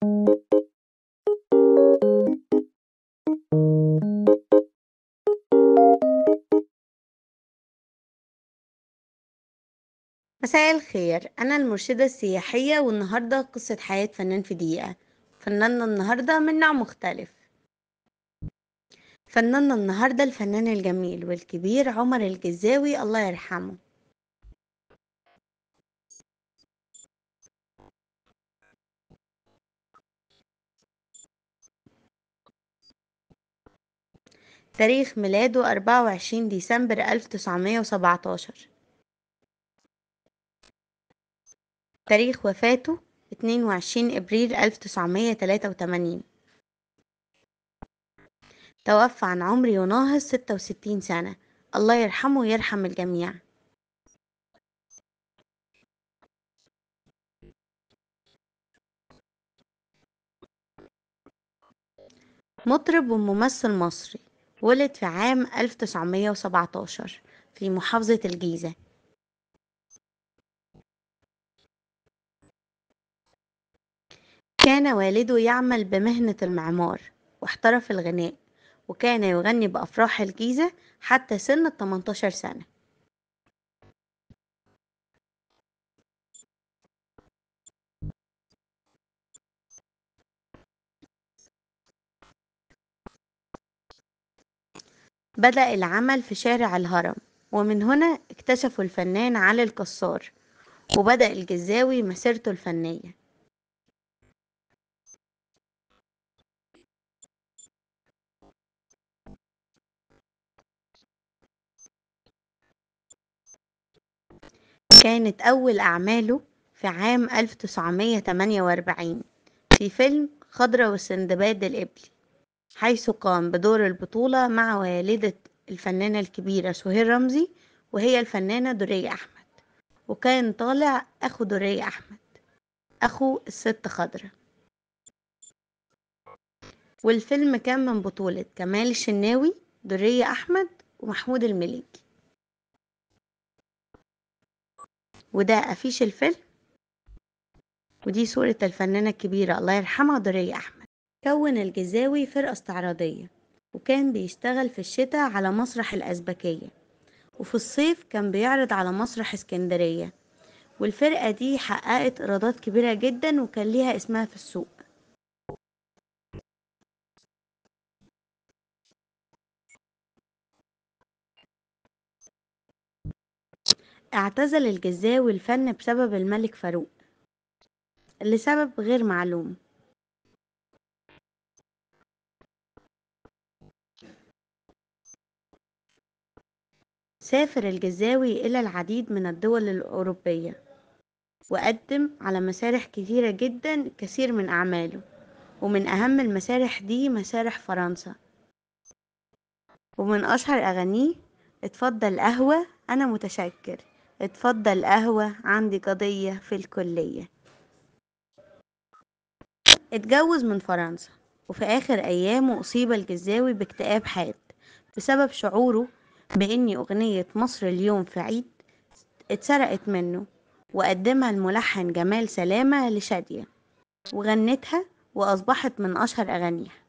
مساء الخير، أنا المرشدة السياحية والنهاردة قصة حياة فنان في دقيقة. فناننا النهاردة من نوع مختلف. فناننا النهاردة الفنان الجميل والكبير عمر الجزاوي، الله يرحمه. تاريخ ميلاده 24 ديسمبر 1917. تاريخ وفاته 22 إبريل 1983. توفى عن عمر يناهز 66 سنة. الله يرحمه ويرحم الجميع. مطرب وممثل مصري، ولد في عام 1917 في محافظة الجيزة. كان والده يعمل بمهنة المعمار، واحترف الغناء، وكان يغني بأفراح الجيزة حتى سن 18 سنة. بدأ العمل في شارع الهرم، ومن هنا اكتشفوا الفنان علي الكسار، وبدأ الجزاوي مسيرته الفنية. كانت أول أعماله في عام 1948 في فيلم خضرة والسندباد الإبلي، حيث قام بدور البطولة مع والدة الفنانة الكبيرة سهير رمزي، وهي الفنانة دورية أحمد. وكان طالع أخو دورية أحمد، أخو الست خضرة. والفيلم كان من بطولة كمال الشناوي، دورية أحمد، ومحمود المليجي. وده أفيش الفيلم، ودي صورة الفنانة الكبيرة الله يرحمها دورية أحمد. كون الجزاوي فرقة استعراضية، وكان بيشتغل في الشتاء على مسرح الأزبكية، وفي الصيف كان بيعرض على مسرح اسكندرية. والفرقة دي حققت إيرادات كبيرة جدا، وكان ليها اسمها في السوق. اعتزل الجزاوي الفن بسبب الملك فاروق، لسبب غير معلوم. سافر الجزاوي إلى العديد من الدول الأوروبية، وقدم على مسارح كتيرة جدا كثير من أعماله، ومن أهم المسارح دي مسارح فرنسا. ومن أشهر أغانيه اتفضل قهوة أنا متشكر، اتفضل قهوة عندي قضية في الكلية. اتجوز من فرنسا، وفي آخر أيامه أصيب الجزاوي باكتئاب حاد بسبب شعوره بأن أغنية مصر اليوم في عيد اتسرقت منه، وقدمها الملحن جمال سلامة لشادية، وغنتها وأصبحت من أشهر أغانيها.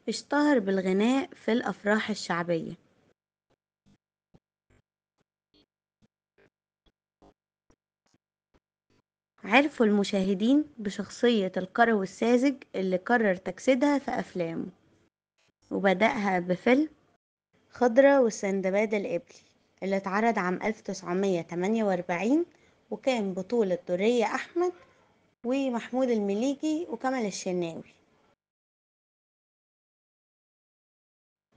اشتهر بالغناء في الأفراح الشعبية. عرفوا المشاهدين بشخصية القروي الساذج اللي قرر تجسيدها في أفلامه، وبدأها بفيلم خضرة والسندباد الإبلي اللي اتعرض عام 1948، وكان بطولة دورية أحمد ومحمود المليجي وكمال الشناوي.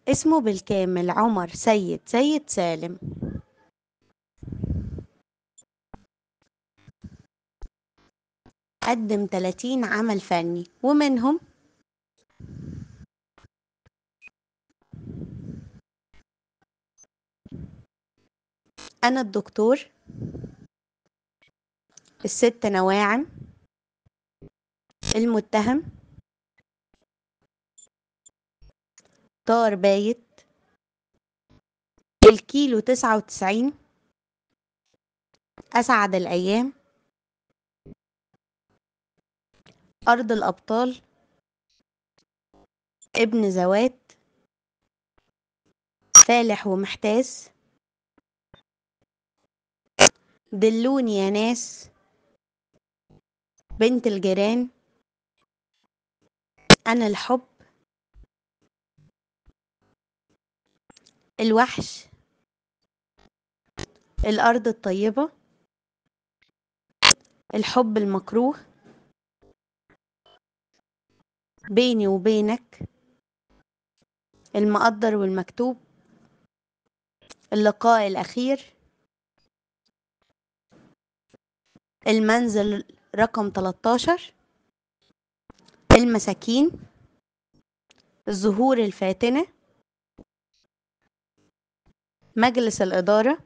اسمه بالكامل عمر سيد سالم. قدم 30 عمل فني، ومنهم أنا الدكتور، الست نواعم، المتهم، طار بايت، الكيلو 99، أسعد الأيام، أرض الأبطال، ابن زوات، فالح ومحتاس، دلوني يا ناس، بنت الجيران، أنا الحب، الوحش، الأرض الطيبة، الحب المكروه، بيني وبينك، المقدر والمكتوب، اللقاء الأخير، المنزل رقم 13، المساكين، الزهور الفاتنة، مجلس الإدارة،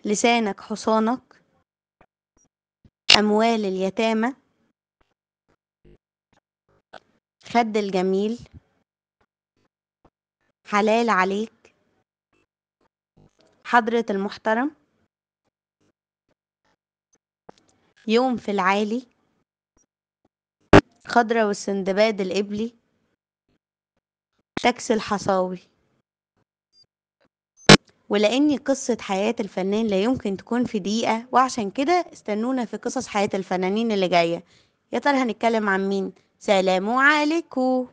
لسانك حصانك، أموال اليتامى، خد الجميل، حلال عليك، حضرة المحترم، يوم في العالي، خضرة والسندباد الإبلي، تاكسي الحصاوي. ولأني قصة حياة الفنان لا يمكن تكون في دقيقة، وعشان كده استنونا في قصص حياة الفنانين اللي جاية. يا ترى هنتكلم عن مين؟ سلام عليكم.